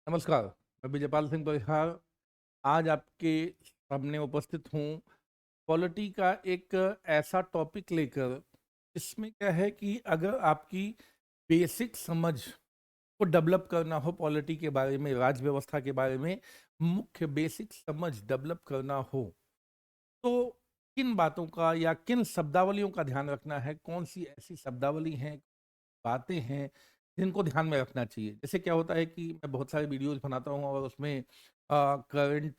नमस्कार। मैं विजयपाल सिंह परिहार आज आपके सामने उपस्थित हूँ पॉलिटी का एक ऐसा टॉपिक लेकर। इसमें क्या है कि अगर आपकी बेसिक समझ को डेवलप करना हो पॉलिटी के बारे में, राज व्यवस्था के बारे में मुख्य बेसिक समझ डेवलप करना हो, तो किन बातों का या किन शब्दावलियों का ध्यान रखना है, कौन सी ऐसी शब्दावली हैं, बातें हैं जिनको ध्यान में रखना चाहिए। जैसे क्या होता है कि मैं बहुत सारे वीडियोस बनाता हूँ और उसमें करंट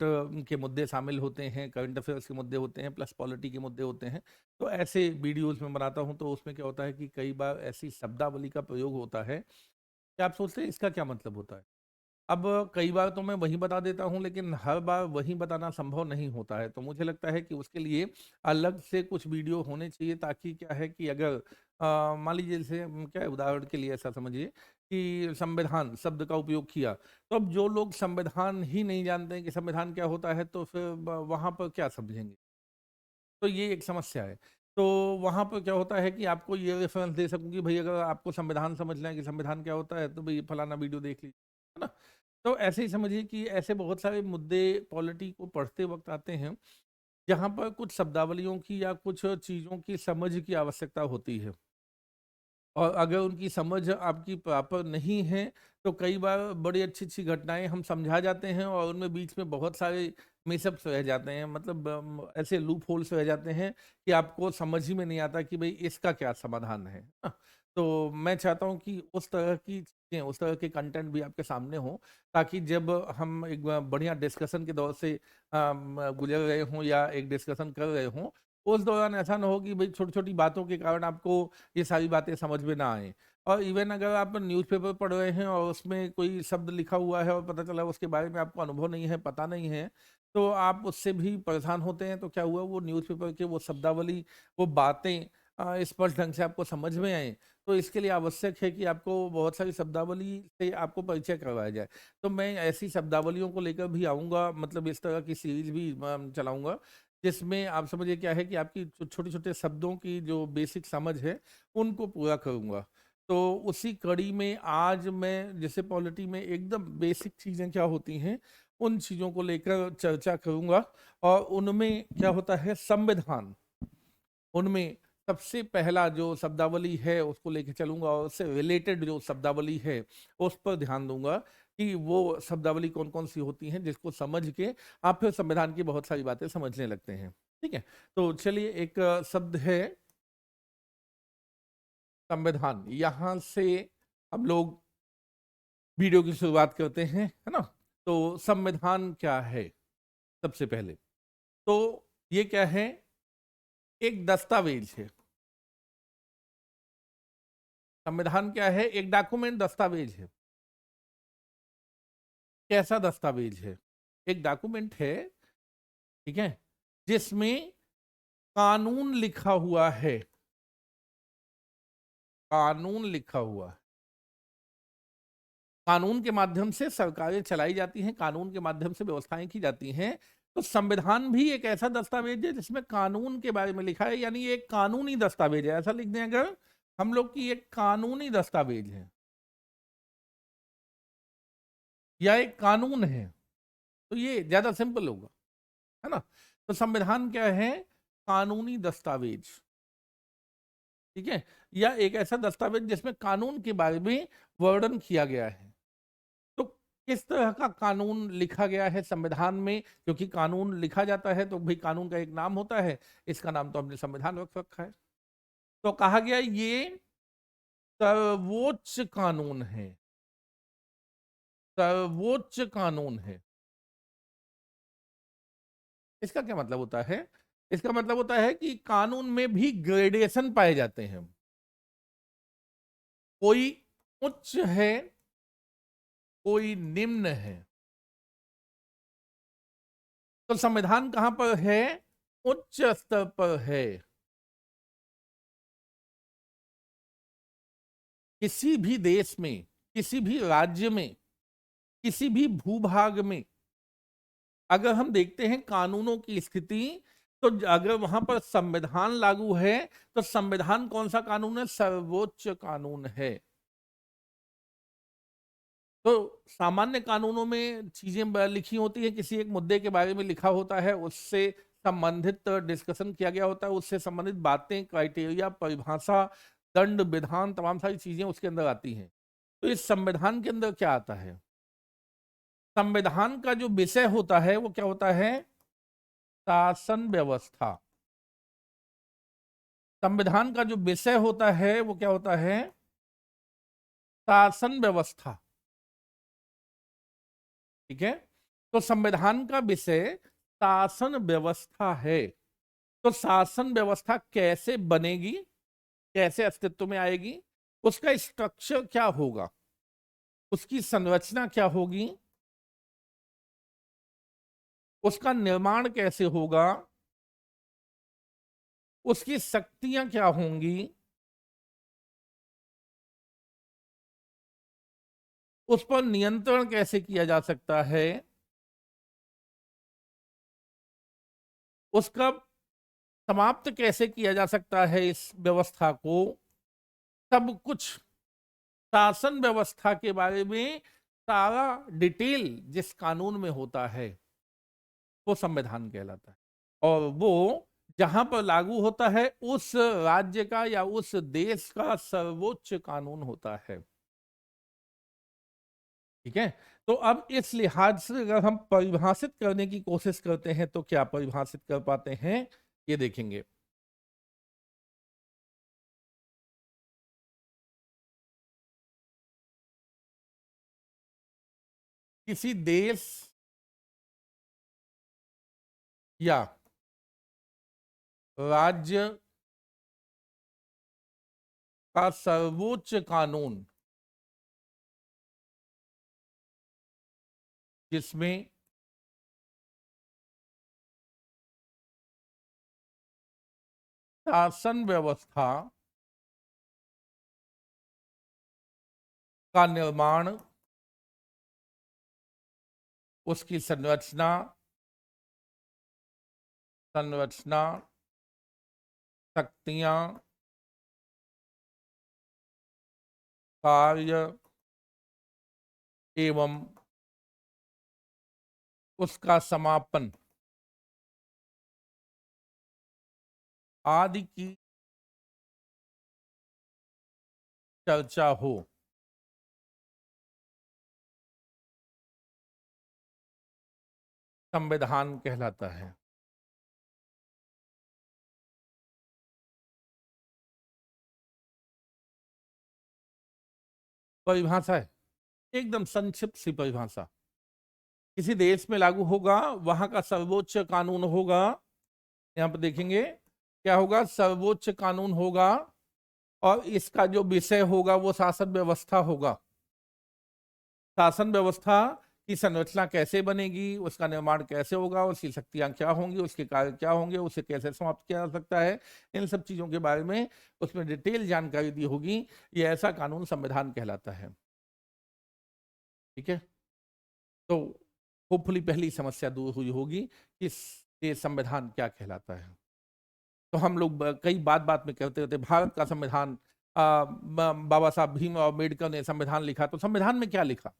के मुद्दे शामिल होते हैं, करंट अफेयर्स के मुद्दे होते हैं, प्लस पॉलिटी के मुद्दे होते हैं। तो ऐसे वीडियोस में बनाता हूँ तो उसमें क्या होता है कि कई बार ऐसी शब्दावली का प्रयोग होता है कि आप सोचते हैं इसका क्या मतलब होता है। अब कई बार तो मैं वही बता देता हूँ, लेकिन हर बार वही बताना संभव नहीं होता है, तो मुझे लगता है कि उसके लिए अलग से कुछ वीडियो होने चाहिए, ताकि क्या है कि अगर मान लीजिए, जैसे क्या है, उदाहरण के लिए ऐसा समझिए कि संविधान शब्द का उपयोग किया, तो अब जो लोग संविधान ही नहीं जानते हैं कि संविधान क्या होता है, तो फिर वहां पर क्या समझेंगे। तो ये एक समस्या है। तो वहाँ पर क्या होता है कि आपको ये रेफरेंस दे सकूँ कि भई अगर आपको संविधान समझना है कि संविधान क्या होता है, तो भई फलाना वीडियो देख लीजिए, है ना? तो ऐसे ही समझिए कि ऐसे बहुत सारे मुद्दे पॉलिटी को पढ़ते वक़्त आते हैं, जहाँ पर कुछ शब्दावलियों की या कुछ चीज़ों की समझ की आवश्यकता होती है। और अगर उनकी समझ आपकी प्रॉपर नहीं है, तो कई बार बड़ी अच्छी-अच्छी घटनाएँ हम समझा जाते हैं और उनमें बीच में बहुत सारे मिसअप्स रह जाते हैं। मतलब ऐसे लूप होल्स रह जाते हैं कि आपको समझ ही में नहीं आता कि भई इसका क्या समाधान है। तो मैं चाहता हूँ कि उस तरह की चीज़ें, उस तरह के कंटेंट भी आपके सामने हों, ताकि जब हम एक बढ़िया डिस्कशन के दौर से गुज़र रहे हों या एक डिस्कशन कर रहे हों, उस दौरान ऐसा ना हो कि भई छोटी-छोटी बातों के कारण आपको ये सारी बातें समझ में ना आएँ। और इवन अगर आप न्यूज़पेपर पढ़ रहे हैं और उसमें कोई शब्द लिखा हुआ है और पता चला उसके बारे में आपको अनुभव नहीं है, पता नहीं है, तो आप उससे भी परेशान होते हैं। तो क्या हुआ, वो न्यूज़पेपर के वो शब्दावली, वो बातें स्पष्ट ढंग से आपको समझ में आएँ, तो इसके लिए आवश्यक है कि आपको बहुत सारी शब्दावली से आपको परिचय करवाया जाए। तो मैं ऐसी शब्दावलियों को लेकर भी आऊँगा, मतलब इस तरह की सीरीज़ भी चलाऊँगा, जिसमें आप समझिए क्या है कि आपकी छोटे-छोटे शब्दों की जो बेसिक समझ है, उनको पूरा करूँगा। तो उसी कड़ी में आज मैं जैसे पॉलिटी में एकदम बेसिक चीज़ें क्या होती हैं, उन चीज़ों को लेकर चर्चा करूँगा। और उनमें क्या होता है, संविधान, उनमें सबसे पहला जो शब्दावली है उसको लेके चलूँगा और उससे रिलेटेड जो शब्दावली है, उस पर ध्यान दूँगा कि वो शब्दावली कौन-कौन सी होती हैं, जिसको समझ के आप फिर संविधान की बहुत सारी बातें समझने लगते हैं। ठीक है? तो चलिए, एक शब्द है संविधान। यहाँ से हम लोग वीडियो की शुरुआत करते हैं, है ना? तो संविधान क्या है? सबसे पहले, तो ये क्या है? एक दस्तावेज है। संविधान क्या है? एक डॉक्यूमेंट, दस्तावेज है। कैसा दस्तावेज है? एक डॉक्यूमेंट है, ठीक है? जिसमें कानून लिखा हुआ है। कानून लिखा हुआ है। कानून के माध्यम से सरकारें चलाई जाती हैं, कानून के माध्यम से व्यवस्थाएँ की जाती हैं। तो संविधान भी एक ऐसा दस्तावेज है जिसमें कानून के बारे में लिखा है, यानी ये एक कानूनी दस्तावेज है। ऐसा लिख दें अगर हम लोग कि एक कानूनी दस्तावेज है या एक कानून है, तो ये ज़्यादा सिंपल होगा, है ना? तो संविधान क्या है? कानूनी दस्तावेज, ठीक है? या एक ऐसा दस्तावेज जिसमें कानून के बारे में वर्णन किया गया है। तो किस तरह का कानून लिखा गया है संविधान में? क्योंकि कानून लिखा जाता है तो भाई कानून का एक नाम होता है, इसका नाम तो हमने संविधान रख रखा है। तो कहा गया ये सर्वोच्च कानून है। सर्वोच्च कानून है। इसका क्या मतलब होता है? इसका मतलब होता है कि कानून में भी ग्रेडेशन पाए जाते हैं। कोई उच्च है, कोई निम्न है। तो संविधान कहां पर है? उच्च स्तर पर है। किसी भी देश में, किसी भी राज्य में, किसी भी भूभाग में अगर हम देखते हैं कानूनों की स्थिति, तो अगर वहां पर संविधान लागू है, तो संविधान कौन सा कानून है? सर्वोच्च कानून है। तो सामान्य कानूनों में चीजें लिखी होती है, किसी एक मुद्दे के बारे में लिखा होता है, उससे संबंधित डिस्कशन किया गया होता है, उससे संबंधित बातें, क्राइटेरिया, परिभाषा, दंड, विधान, तमाम सारी चीजें उसके अंदर आती हैं। तो इस संविधान के अंदर क्या आता है? संविधान का जो विषय होता है वो क्या होता है? शासन व्यवस्था। संविधान का जो विषय होता है वो क्या होता है? शासन व्यवस्था। ठीक है, तो संविधान का विषय शासन व्यवस्था है। तो शासन व्यवस्था कैसे बनेगी, कैसे अस्तित्व में आएगी, उसका स्ट्रक्चर क्या होगा, उसकी संरचना क्या होगी, उसका निर्माण कैसे होगा, उसकी शक्तियां क्या होंगी, उस पर नियंत्रण कैसे किया जा सकता है, उसका समाप्त कैसे किया जा सकता है इस व्यवस्था को, सब कुछ शासन व्यवस्था के बारे में सारा डिटेल जिस कानून में होता है वो संविधान कहलाता है। और वो जहां पर लागू होता है उस राज्य का या उस देश का सर्वोच्च कानून होता है। ठीक है, तो अब इस लिहाज से अगर हम परिभाषित करने की कोशिश करते हैं तो क्या परिभाषित कर पाते हैं, ये देखेंगे। किसी देश या राज्य का सर्वोच्च कानून जिसमें शासन व्यवस्था का निर्माण, उसकी संरचना, शक्तियां, कार्य एवं उसका समापन आदि की चर्चा हो, संविधान कहलाता है। परिभाषा है एकदम संक्षिप्त सी परिभाषा। किसी देश में लागू होगा, वहां का सर्वोच्च कानून होगा। यहां पर देखेंगे क्या होगा, सर्वोच्च कानून होगा और इसका जो विषय होगा वो शासन व्यवस्था होगा। शासन व्यवस्था की संरचना कैसे बनेगी, उसका निर्माण कैसे होगा, उसकी शक्तियां क्या होंगी, उसके कार्य क्या होंगे, उसे कैसे समाप्त किया जा सकता है, इन सब चीजों के बारे में उसमें डिटेल जानकारी दी होगी। ये ऐसा कानून संविधान कहलाता है। ठीक है, तो होपफुली पहली समस्या दूर हुई होगी कि ये संविधान क्या कहलाता है। तो हम लोग कई बात बात में कहते रहते भारत का संविधान, बाबा साहब भीमराव अम्बेडकर ने संविधान लिखा, तो संविधान में क्या लिखा?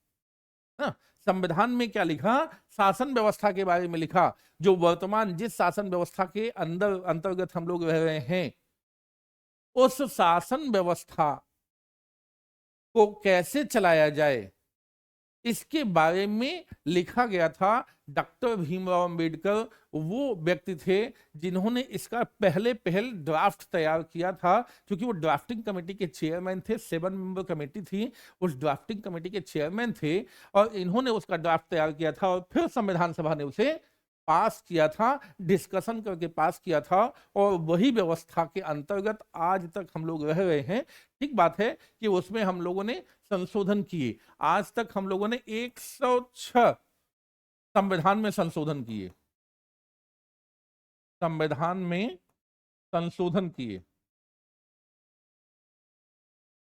हाँ, संविधान में क्या लिखा? शासन व्यवस्था के बारे में लिखा। जो वर्तमान जिस शासन व्यवस्था के अंदर अंतर्गत हम लोग रह रहे हैं, उस शासन व्यवस्था को कैसे चलाया जाए, इसके बारे में लिखा गया था। डॉक्टर भीमराव अंबेडकर वो व्यक्ति थे जिन्होंने इसका पहल ड्राफ्ट तैयार किया था, क्योंकि वो ड्राफ्टिंग कमेटी के चेयरमैन थे। 7 मेंबर कमेटी थी, उस ड्राफ्टिंग कमेटी के चेयरमैन थे और इन्होंने उसका ड्राफ्ट तैयार किया था और फिर संविधान सभा ने उसे पास किया था, डिस्कशन करके पास किया था और वही व्यवस्था के अंतर्गत आज तक हम लोग रह रहे हैं। ठीक बात है कि उसमें हम लोगों ने संशोधन किए। आज तक हम लोगों ने 106 संविधान में संशोधन किए, संविधान में संशोधन किए,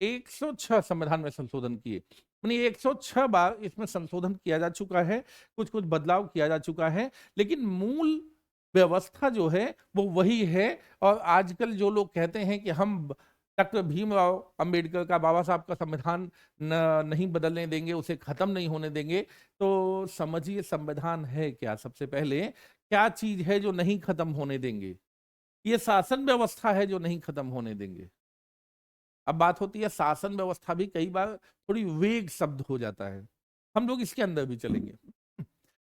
106 संविधान में संशोधन किए। 106 बार इसमें संशोधन किया जा चुका है, कुछ कुछ बदलाव किया जा चुका है, लेकिन मूल व्यवस्था जो है वो वही है। और आजकल जो लोग कहते हैं कि हम डॉक्टर भीमराव अंबेडकर का, बाबा साहब का संविधान नहीं बदलने देंगे, उसे खत्म नहीं होने देंगे। तो समझिए संविधान है क्या, सबसे पहले क्या चीज है जो नहीं खत्म होने देंगे? ये शासन व्यवस्था है जो नहीं खत्म होने देंगे। अब बात होती है शासन व्यवस्था भी कई बार थोड़ी वेग शब्द हो जाता है, हम लोग इसके अंदर भी चलेंगे।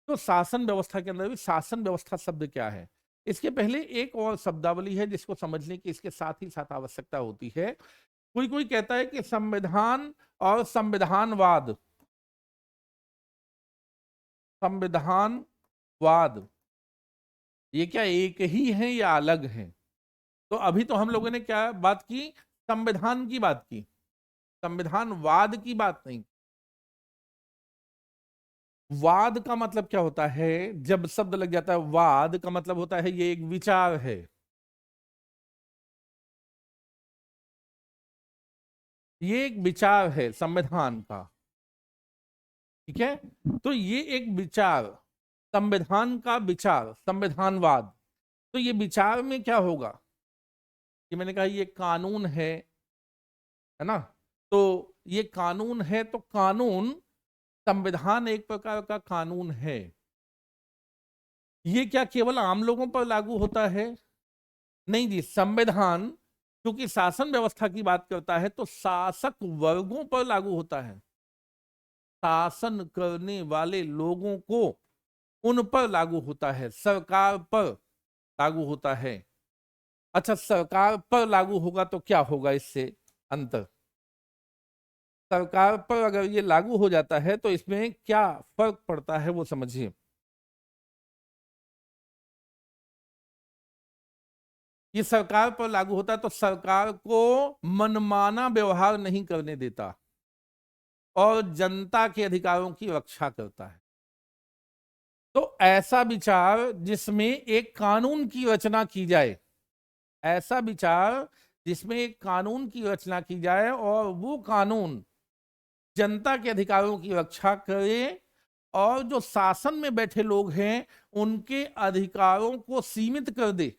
तो शासन व्यवस्था के अंदर भी शासन व्यवस्था शब्द क्या है, इसके पहले एक और शब्दावली है जिसको समझने की इसके साथ ही साथ आवश्यकता होती है। कोई कोई कहता है कि संविधान और संविधानवाद, संविधानवाद ये क्या एक ही है या अलग है? तो अभी तो हम लोगों ने क्या बात की, संविधान की बात की, संविधानवाद की बात नहीं। वाद का मतलब क्या होता है, जब शब्द लग जाता है वाद का मतलब होता है ये एक विचार है, ये एक विचार है संविधान का, ठीक है। तो ये एक विचार, संविधान का विचार, संविधानवाद। तो ये विचार में क्या होगा कि मैंने कहा ये कानून है ना, तो ये कानून है, तो कानून, संविधान एक प्रकार का कानून है। ये क्या केवल आम लोगों पर लागू होता है? नहीं जी, संविधान क्योंकि शासन व्यवस्था की बात करता है तो शासक वर्गों पर लागू होता है, शासन करने वाले लोगों को उन पर लागू होता है, सरकार पर लागू होता है। अच्छा, सरकार पर लागू होगा तो क्या होगा इससे अंतर, सरकार पर अगर ये लागू हो जाता है तो इसमें क्या फर्क पड़ता है वो समझिए। ये सरकार पर लागू होता है तो सरकार को मनमाना व्यवहार नहीं करने देता और जनता के अधिकारों की रक्षा करता है। तो ऐसा विचार जिसमें एक कानून की रचना की जाए, ऐसा विचार जिसमें एक कानून की रचना की जाए और वो कानून जनता के अधिकारों की रक्षा करे और जो शासन में बैठे लोग हैं उनके अधिकारों को सीमित कर दे।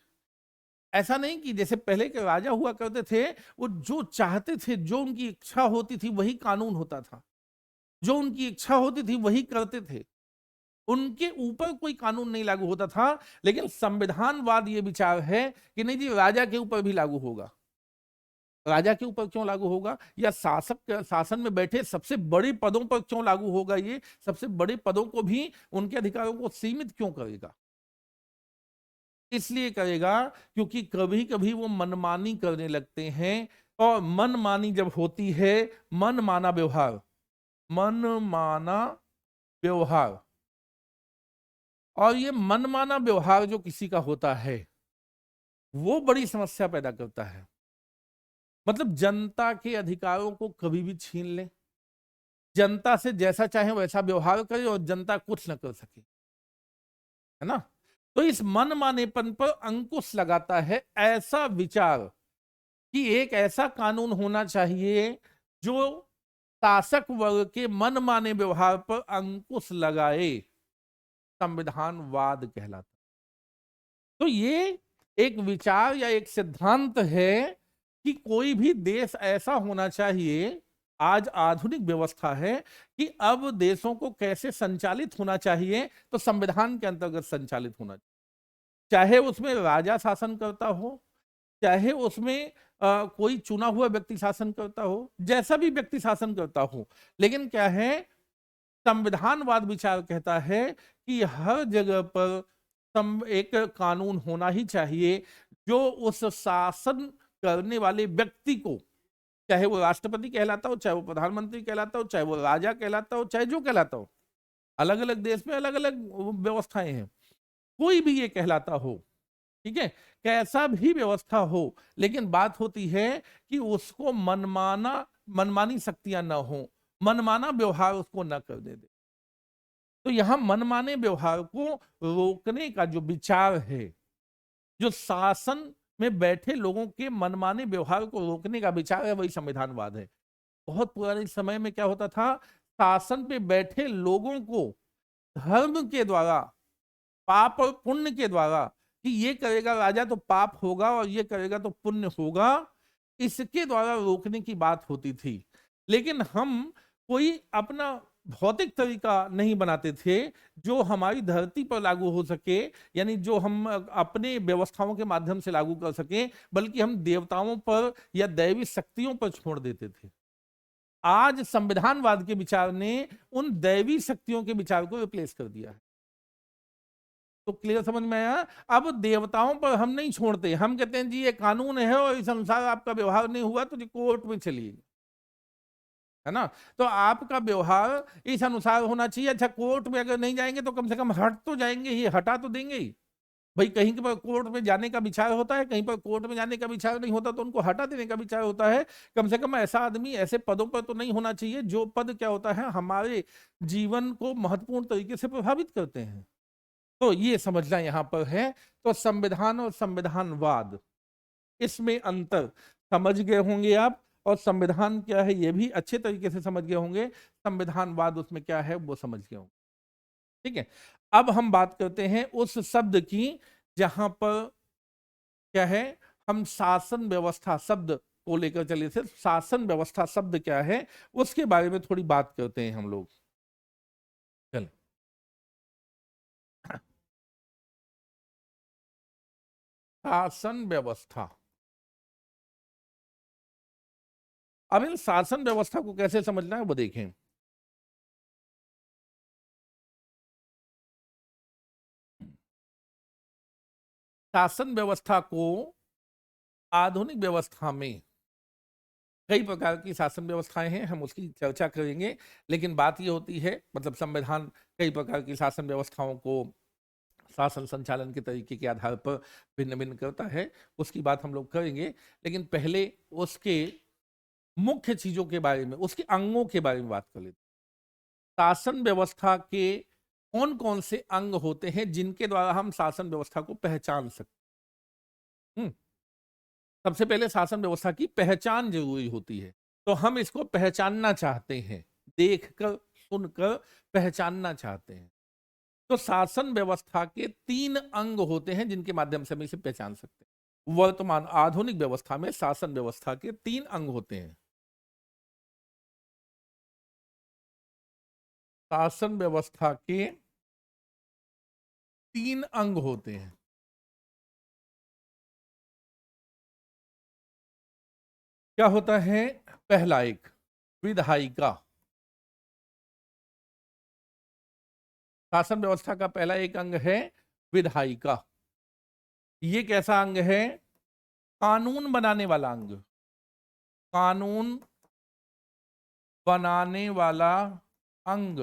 ऐसा नहीं कि जैसे पहले के राजा हुआ करते थे, वो जो चाहते थे, जो उनकी इच्छा होती थी वही कानून होता था, जो उनकी इच्छा होती थी वही करते थे, उनके ऊपर कोई कानून नहीं लागू होता था। लेकिन संविधानवाद ये विचार है कि नहीं जी, राजा के ऊपर भी लागू होगा। राजा के ऊपर क्यों लागू होगा, या शासक शासन में बैठे सबसे बड़े पदों पर क्यों लागू होगा, ये सबसे बड़े पदों को भी उनके अधिकारों को सीमित क्यों करेगा? इसलिए करेगा क्योंकि कभी कभी वो मनमानी करने लगते हैं, और मनमानी जब होती है, मनमाना व्यवहार, मनमाना व्यवहार, और ये मनमाना व्यवहार जो किसी का होता है वो बड़ी समस्या पैदा करता है। मतलब जनता के अधिकारों को कभी भी छीन ले, जनता से जैसा चाहे वैसा व्यवहार करे और जनता कुछ न कर सके, है ना। तो इस मनमानेपन पर अंकुश लगाता है ऐसा विचार कि एक ऐसा कानून होना चाहिए जो शासक वर्ग के मनमाने व्यवहार पर अंकुश लगाए, संविधानवाद कहलाता। तो ये एक विचार या एक सिद्धांत है कि कोई भी देश ऐसा होना चाहिए, आज आधुनिक व्यवस्था है कि अब देशों को कैसे संचालित होना चाहिए, तो संविधान के अंतर्गत संचालित होना चाहिए। चाहे उसमें राजा शासन करता हो, चाहे उसमें कोई चुना हुआ व्यक्ति शासन करता हो, जैसा भी व्यक्ति शासन करता हो, लेकिन क्या है, संविधानवाद विचार कहता है कि हर जगह पर एक कानून होना ही चाहिए जो उस शासन करने वाले व्यक्ति को, चाहे वो राष्ट्रपति कहलाता हो, चाहे वो प्रधानमंत्री कहलाता हो, चाहे वो राजा कहलाता हो, चाहे जो कहलाता हो, अलग अलग देश में अलग अलग व्यवस्थाएं हैं, कोई भी ये कहलाता हो, ठीक है, कैसा भी व्यवस्था हो, लेकिन बात होती है कि उसको मनमानी शक्तियां ना हो, मनमाना व्यवहार उसको न करने दे। तो यहां मनमाने व्यवहार को रोकने का जो विचार है, जो शासन में बैठे लोगों के मनमाने व्यवहार को रोकने का विचार है, वही संविधानवाद है। बहुत पुराने समय में क्या होता था, शासन पे बैठे लोगों को धर्म के द्वारा, पाप और पुण्य के द्वारा, कि ये करेगा राजा तो पाप होगा और ये करेगा तो पुण्य होगा, इसके द्वारा रोकने की बात होती थी। लेकिन हम कोई अपना भौतिक तरीका नहीं बनाते थे जो हमारी धरती पर लागू हो सके, यानी जो हम अपने व्यवस्थाओं के माध्यम से लागू कर सके, बल्कि हम देवताओं पर या दैवी शक्तियों पर छोड़ देते थे। आज संविधानवाद के विचार ने उन दैवी शक्तियों के विचार को रिप्लेस कर दिया है। तो क्लियर समझ में आया? अब देवताओं पर हम नहीं छोड़ते, हम कहते हैं जी ये कानून है और इस अनुसार आपका व्यवहार नहीं हुआ तो जी कोर्ट में चलिए, है ना? तो आपका व्यवहार इस अनुसार होना चाहिए। अच्छा, कोर्ट में अगर नहीं जाएंगे तो कम से कम हट तो जाएंगे, ये हटा तो देंगे ही। भाई कहीं पर कोर्ट में जाने का विचार होता है, कहीं पर कोर्ट में जाने का विचार नहीं होता तो उनको हटा देने का विचार होता है। कम से कम ऐसा आदमी ऐसे पदों पर तो नहीं होना चाहिए जो पद क्या होता है, हमारे जीवन को महत्वपूर्ण तरीके से प्रभावित करते हैं। तो ये समझना यहां पर है। तो संविधान और संविधानवाद, इसमें अंतर समझ गए होंगे आप, और संविधान क्या है ये भी अच्छे तरीके से समझ गए होंगे, संविधानवाद उसमें क्या है वो समझ गए होंगे। ठीक है, अब हम बात करते हैं उस शब्द की जहां पर क्या है, हम शासन व्यवस्था शब्द को लेकर चले थे। शासन व्यवस्था शब्द क्या है उसके बारे में थोड़ी बात करते हैं हम लोग। चल, शासन व्यवस्था। अब इन शासन व्यवस्था को कैसे समझना है वो देखें। शासन व्यवस्था को आधुनिक व्यवस्था में कई प्रकार की शासन व्यवस्थाएं हैं, हम उसकी चर्चा करेंगे। लेकिन बात ये होती है, मतलब संविधान कई प्रकार की शासन व्यवस्थाओं को शासन संचालन के तरीके के आधार पर भिन्न भिन्न करता है, उसकी बात हम लोग करेंगे। लेकिन पहले उसके मुख्य चीजों के बारे में, उसके अंगों के बारे में बात कर लेते हैं। शासन व्यवस्था के कौन कौन से अंग होते हैं जिनके द्वारा हम शासन व्यवस्था को पहचान सकते हैं? सबसे पहले शासन व्यवस्था की पहचान जरूरी होती है। तो हम इसको पहचानना चाहते हैं, देखकर सुनकर पहचानना चाहते हैं। तो शासन व्यवस्था के 3 अंग होते हैं जिनके माध्यम से हम इसे पहचान सकते हैं। वर्तमान आधुनिक व्यवस्था में शासन व्यवस्था के 3 अंग होते हैं। शासन व्यवस्था के 3 अंग होते हैं। क्या होता है? पहला एक विधायिका। शासन व्यवस्था का पहला एक अंग है विधायिका। ये कैसा अंग है? कानून बनाने वाला अंग। कानून बनाने वाला अंग।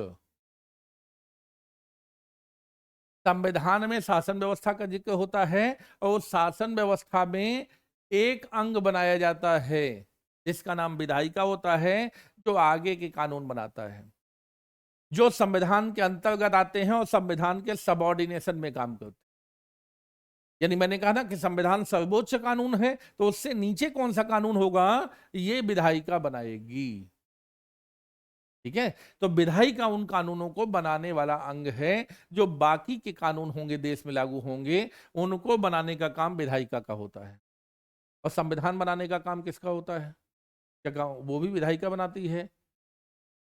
संविधान में शासन व्यवस्था का जिक्र होता है और शासन व्यवस्था में एक अंग बनाया जाता है जिसका नाम विधायिका होता है, जो आगे के कानून बनाता है, जो संविधान के अंतर्गत आते हैं और संविधान के सबऑर्डिनेशन में काम करते हैं। यानी मैंने कहा ना कि संविधान सर्वोच्च कानून है, तो उससे नीचे कौन सा कानून होगा, ये विधायिका बनाएगी। ठीक है, तो विधायिका उन कानूनों को बनाने वाला अंग है। जो बाकी के कानून होंगे देश में लागू होंगे, उनको बनाने का काम विधायिका का होता है। और संविधान बनाने का काम किसका होता है? क्या वो भी विधायिका बनाती है?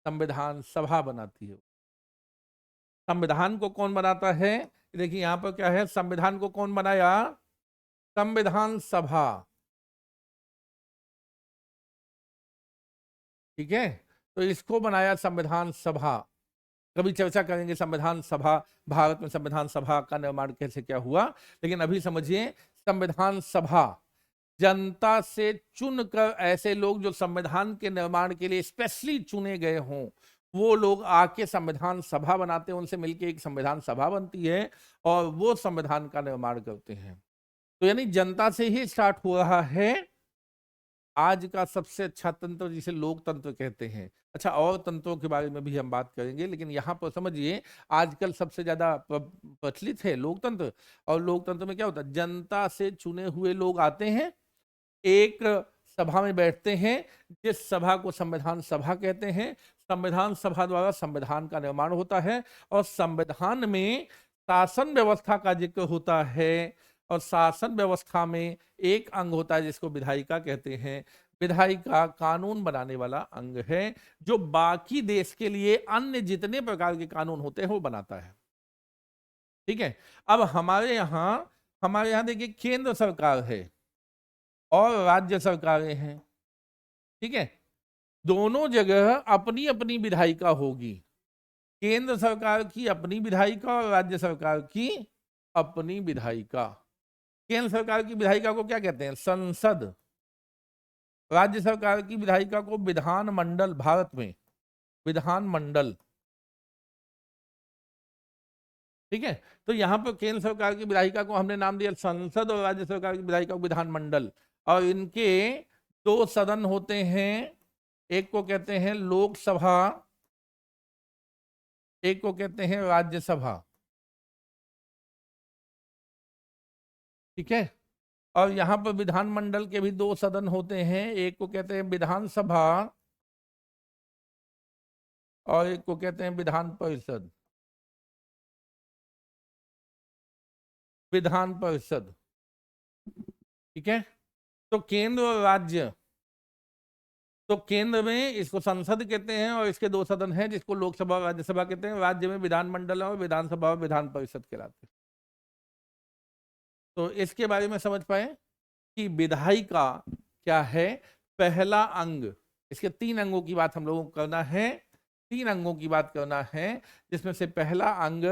संविधान सभा बनाती है। संविधान को कौन बनाता है? देखिए यहां पर क्या है, संविधान को कौन बनाया? संविधान सभा। ठीक है, तो इसको बनाया संविधान सभा। कभी चर्चा करेंगे संविधान सभा, भारत में संविधान सभा का निर्माण कैसे क्या हुआ। लेकिन अभी समझिए, संविधान सभा जनता से चुनकर ऐसे लोग जो संविधान के निर्माण के लिए स्पेशली चुने गए हों, वो लोग आके संविधान सभा बनाते हैं, उनसे मिलकर एक संविधान सभा बनती है और वो संविधान का निर्माण करते हैं। तो यानी जनता से ही स्टार्ट हो रहा है आज का सबसे अच्छा तंत्र, जिसे लोकतंत्र कहते हैं। अच्छा, और तंत्रों के बारे में भी हम बात करेंगे, लेकिन यहाँ पर समझिए आजकल सबसे ज्यादा प्रचलित है लोकतंत्र। और लोकतंत्र में क्या होता है, जनता से चुने हुए लोग आते हैं, एक सभा में बैठते हैं, जिस सभा को संविधान सभा कहते हैं। संविधान सभा द्वारा संविधान का निर्माण होता है और संविधान में शासन व्यवस्था का जिक्र होता है और शासन व्यवस्था में एक अंग होता है जिसको विधायिका कहते हैं। विधायिका कानून बनाने वाला अंग है जो बाकी देश के लिए अन्य जितने प्रकार के कानून होते हैं वो बनाता है। ठीक है। अब हमारे यहां देखिए केंद्र सरकार है और राज्य सरकारें हैं। ठीक है। दोनों जगह अपनी अपनी विधायिका होगी। केंद्र सरकार की अपनी विधायिका और राज्य सरकार की अपनी विधायिका। केंद्र सरकार की विधायिका को क्या कहते हैं? संसद। राज्य सरकार की विधायिका को विधान मंडल। भारत में विधान मंडल। ठीक है। तो यहां पर केंद्र सरकार की विधायिका को हमने नाम दिया संसद और राज्य सरकार की विधायिका को विधानमंडल। और इनके दो सदन होते हैं, एक को कहते हैं लोकसभा, एक को कहते हैं राज्यसभा। ठीक है। और यहां पर विधानमंडल के भी दो सदन होते हैं, एक को कहते हैं विधानसभा और एक को कहते हैं विधान परिषद। विधान परिषद। ठीक है। तो केंद्र और राज्य, तो केंद्र में इसको संसद कहते हैं और इसके दो सदन हैं जिसको लोकसभा और राज्यसभा कहते हैं। राज्य में विधानमंडल और विधानसभा और विधान परिषद कहलाते हैं। तो इसके बारे में समझ पाए कि विधायिका क्या है। पहला अंग, इसके तीन अंगों की बात हम लोगों को करना है। तीन अंगों की बात करना है जिसमें से पहला अंग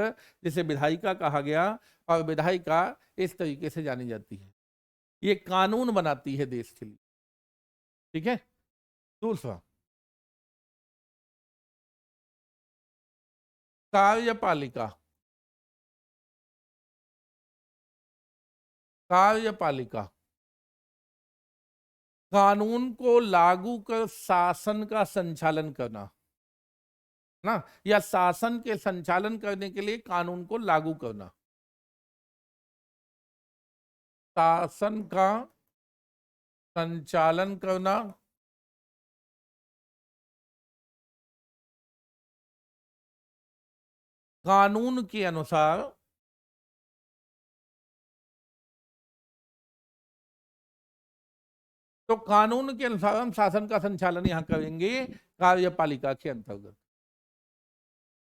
जिसे विधायिका कहा गया, और विधायिका इस तरीके से जानी जाती है, ये कानून बनाती है देश के लिए। ठीक है। दूसरा कार्यपालिका। कार्यपालिका कानून को लागू कर शासन का संचालन करना ना, या शासन के संचालन करने के लिए कानून को लागू करना। शासन का संचालन करना, कानून के अनुसार तो कानून के अनुसार हम शासन का संचालन यहां करेंगे कार्यपालिका के अंतर्गत।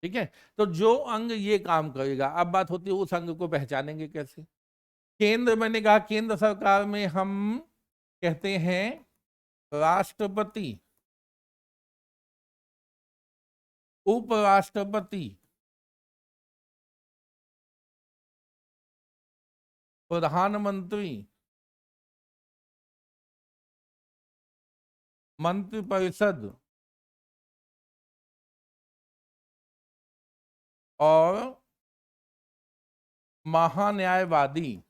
ठीक है। तो जो अंग ये काम करेगा, अब बात होती है उस अंग को पहचानेंगे कैसे। केंद्र, मैंने कहा केंद्र सरकार में हम कहते हैं राष्ट्रपति, उपराष्ट्रपति, प्रधानमंत्री, मंत्रिपरिषद और महान्यायवादी।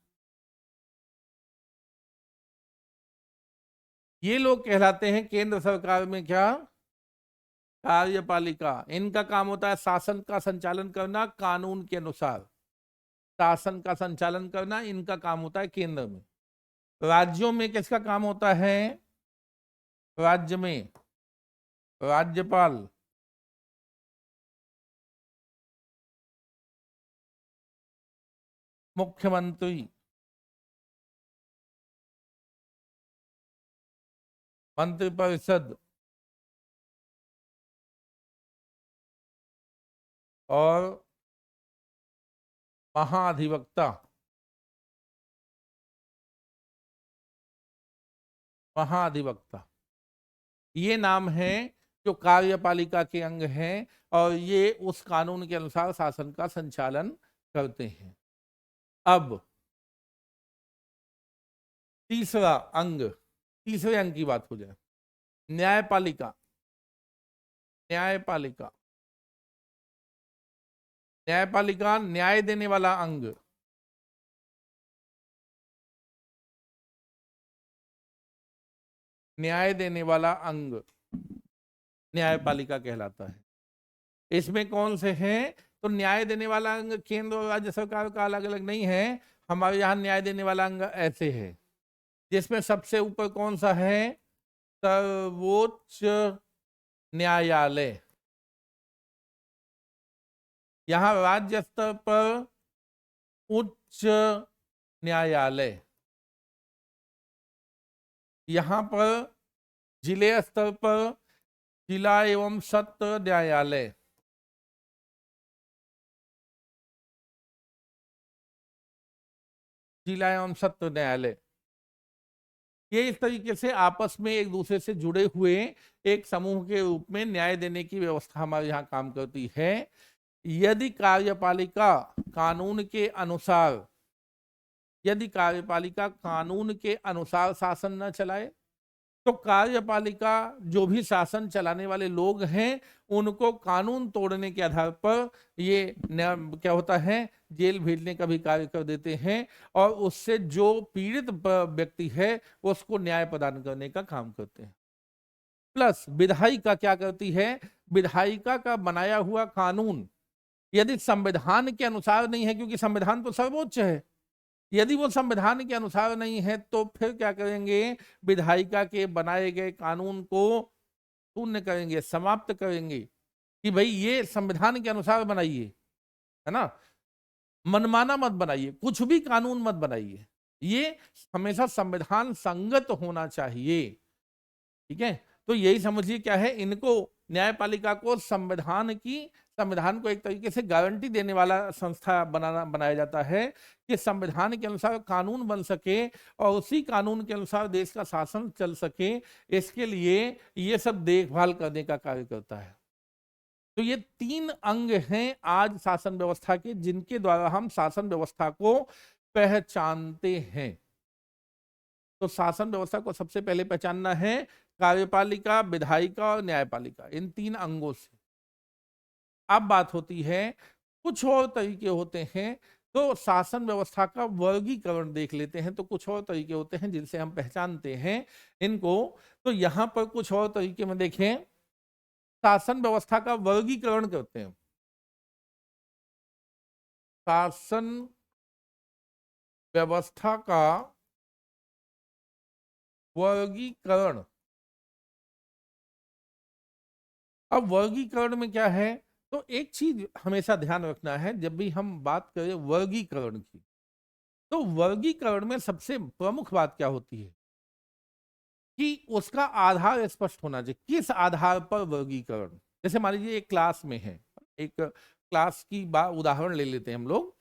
ये लोग कहलाते हैं केंद्र सरकार में क्या? कार्यपालिका। इनका काम होता है शासन का संचालन करना कानून के अनुसार। शासन का संचालन करना इनका काम होता है केंद्र में। राज्यों में किसका काम होता है? राज्य में राज्यपाल, मुख्यमंत्री, मंत्रिपरिषद और महाधिवक्ता। महाधिवक्ता ये नाम है जो कार्यपालिका के अंग हैं और ये उस कानून के अनुसार शासन का संचालन करते हैं। अब तीसरा अंग, तीसरे अंग की बात हो जाए, न्यायपालिका। न्यायपालिका, न्यायपालिका न्याय देने वाला अंग। न्याय देने वाला अंग न्यायपालिका कहलाता है। इसमें कौन से हैं? तो न्याय देने वाला अंग केंद्र और राज्य सरकार का अलग अलग नहीं है। हमारे यहाँ न्याय देने वाला अंग ऐसे है जिसमें सबसे ऊपर कौन सा है? सर्वोच्च न्यायालय। यहां राज्य स्तर पर उच्च न्यायालय। यहां पर जिले स्तर पर जिला एवं सत्र न्यायालय, जिला एवं सत्र न्यायालय, ये इस तरीके से आपस में एक दूसरे से जुड़े हुए एक समूह के रूप में न्याय देने की व्यवस्था हमारे यहाँ काम करती है। यदि कार्यपालिका कानून के अनुसार, यदि कार्यपालिका कानून के अनुसार शासन न चलाए, तो कार्यपालिका जो भी शासन चलाने वाले लोग हैं उनको कानून तोड़ने के आधार पर ये क्या होता है, जेल भेजने का भी कार्य कर देते हैं और उससे जो पीड़ित व्यक्ति है उसको न्याय प्रदान करने का काम करते हैं। प्लस विधायिका क्या करती है, विधायिका का बनाया हुआ कानून यदि संविधान के अनुसार नहीं है, क्योंकि संविधान तो सर्वोच्च है, यदि वो संविधान के अनुसार नहीं है तो फिर क्या करेंगे, विधायिका के बनाए गए कानून को शून्य करेंगे, समाप्त करेंगे कि भाई ये संविधान के अनुसार बनाइए, है ना, मनमाना मत बनाइए, कुछ भी कानून मत बनाइए, ये हमेशा संविधान संगत होना चाहिए। ठीक है, तो यही समझिए क्या है, इनको न्यायपालिका को संविधान को एक तरीके से गारंटी देने वाला संस्था बनाया जाता है कि संविधान के अनुसार कानून बन सके और उसी कानून के अनुसार देश का शासन चल सके, इसके लिए ये सब देखभाल करने का कार्य करता है। तो ये 3 अंग हैं आज शासन व्यवस्था के, जिनके द्वारा हम शासन व्यवस्था को पहचानते हैं। तो शासन व्यवस्था को सबसे पहले पहचानना है कार्यपालिका, विधायिका और न्यायपालिका, इन 3 अंगों से। अब बात होती है, कुछ और तरीके होते हैं, तो शासन व्यवस्था का वर्गीकरण देख लेते हैं। तो कुछ और तरीके होते हैं जिनसे हम पहचानते हैं इनको। तो यहां पर कुछ और तरीके में देखें, शासन व्यवस्था का वर्गीकरण करते हैं। शासन व्यवस्था का वर्गीकरण। अब वर्गीकरण में क्या है, तो एक चीज हमेशा ध्यान रखना है जब भी हम बात करें वर्गीकरण की, तो वर्गीकरण में सबसे प्रमुख बात क्या होती है कि उसका आधार स्पष्ट होना चाहिए। किस आधार पर वर्गीकरण, जैसे मान लीजिए एक क्लास में है, एक क्लास की उदाहरण ले लेते हैं हम लोग।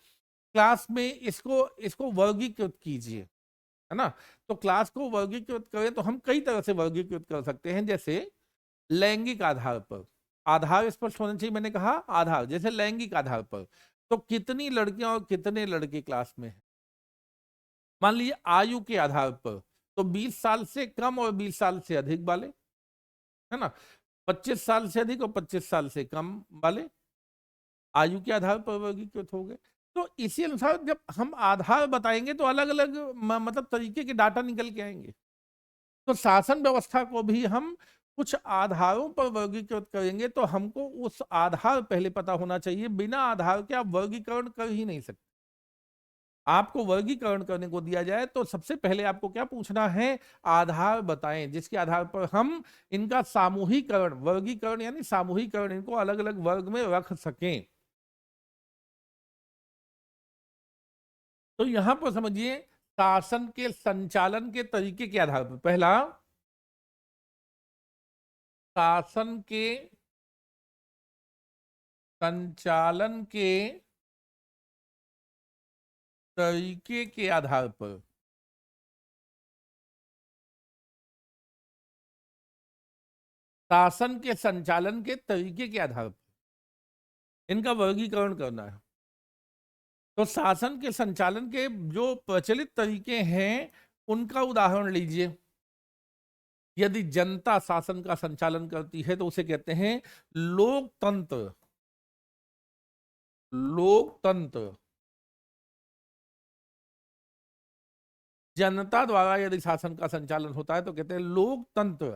क्लास में इसको इसको वर्गीकृत कीजिए, है ना। तो क्लास को वर्गीकृत करें तो हम कई तरह से वर्गीकृत कर सकते हैं, जैसे लैंगिक आधार पर। आधार स्पष्ट होना चाहिए, मैंने कहा आधार, जैसे लैंगिक आधार पर, तो कितनी लड़कियां और कितने लड़के क्लास में हैं। मान लीजिए आयु के आधार पर, तो 20 साल से कम और 20 साल से अधिक वाले, है ना, 25 साल से अधिक और 25 साल से कम वाले आयु के आधार पर वर्गीकृत हो गए। तो इसी अनुसार जब हम आधार बताएंगे तो अलग अलग मतलब तरीके के डाटा निकल के आएंगे। तो शासन व्यवस्था को भी हम कुछ आधारों पर वर्गीकृत करेंगे, तो हमको उस आधार पहले पता होना चाहिए। बिना आधार के आप वर्गीकरण कर ही नहीं सकते। आपको वर्गीकरण करने को दिया जाए तो सबसे पहले आपको क्या पूछना है, आधार बताएं जिसके आधार पर हम इनका सामूहिकरण, वर्गीकरण यानी सामूहिकरण, इनको अलग अलग वर्ग में रख सकें। तो यहां पर समझिए, शासन के संचालन के तरीके के आधार पर, पहला शासन के संचालन के तरीके के आधार पर, शासन के संचालन के तरीके के आधार पर इनका वर्गीकरण करना है। तो शासन के संचालन के जो प्रचलित तरीके हैं उनका उदाहरण लीजिए। यदि जनता शासन का संचालन करती है तो उसे कहते हैं लोकतंत्र। लोकतंत्र, जनता द्वारा यदि शासन का संचालन होता है तो कहते हैं लोकतंत्र।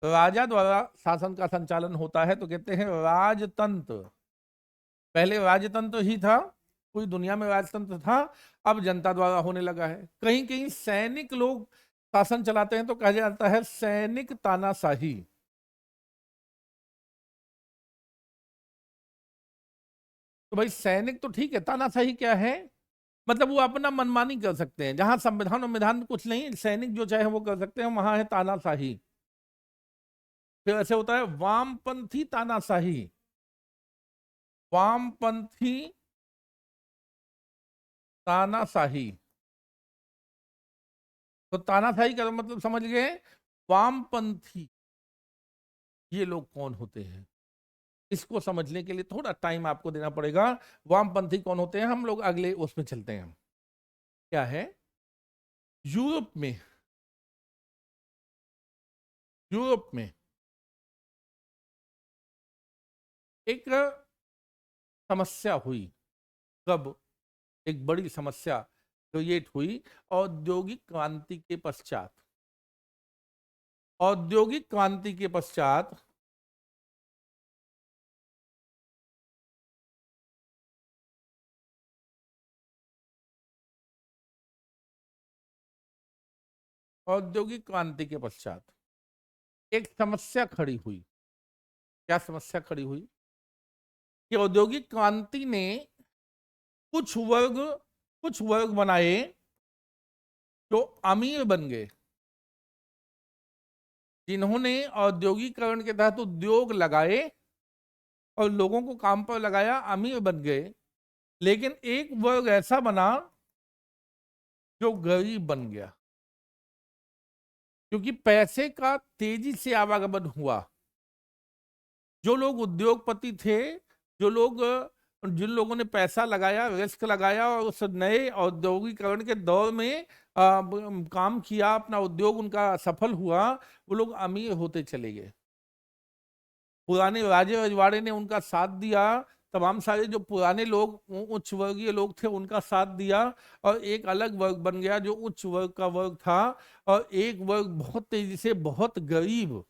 राजा द्वारा शासन का संचालन होता है तो कहते हैं राजतंत्र। पहले राजतंत्र ही था, पूरी दुनिया में राजतंत्र था, अब जनता द्वारा होने लगा है। कहीं कहीं सैनिक लोग शासन चलाते हैं तो कहा जाता है सैनिक तानाशाही। तो भाई सैनिक तो ठीक है, तानाशाही क्या है, मतलब वो अपना मनमानी कर सकते हैं, जहां संविधान और विधान कुछ नहीं, सैनिक जो चाहे वो कर सकते हैं, वहां है तानाशाही। फिर ऐसे होता है वामपंथी तानाशाही। वामपंथी तानाशाही। तो तानाशाही का मतलब समझ गए। वामपंथी ये लोग कौन होते हैं, इसको समझने के लिए थोड़ा टाइम आपको देना पड़ेगा। वामपंथी कौन होते हैं, हम लोग अगले उसमें चलते हैं। क्या है, यूरोप में, यूरोप में एक समस्या हुई। कब, एक बड़ी समस्या क्रिएट हुई औद्योगिक क्रांति के पश्चात। औद्योगिक क्रांति के पश्चात औद्योगिक क्रांति के पश्चात एक समस्या खड़ी हुई। क्या समस्या खड़ी हुई कि औद्योगिक क्रांति ने कुछ वर्ग, कुछ वर्ग बनाए जो अमीर बन गए, जिन्होंने औद्योगिकरण के तहत उद्योग लगाए और लोगों को काम पर लगाया, अमीर बन गए। लेकिन एक वर्ग ऐसा बना जो गरीब बन गया, क्योंकि पैसे का तेजी से आवागमन हुआ। जो लोग उद्योगपति थे, जो लोग, जिन लोगों ने पैसा लगाया, रिस्क लगाया और उस नए औद्योगिकरण के दौर में काम किया, अपना उद्योग उनका सफल हुआ, वो लोग अमीर होते चले गए। पुराने राजे रजवाड़े ने उनका साथ दिया, तमाम सारे जो पुराने लोग, उच्च वर्गीय लोग थे, उनका साथ दिया, और एक अलग वर्ग बन गया जो उच्च वर्ग का वर्ग था, और एक वर्ग बहुत तेजी से बहुत गरीब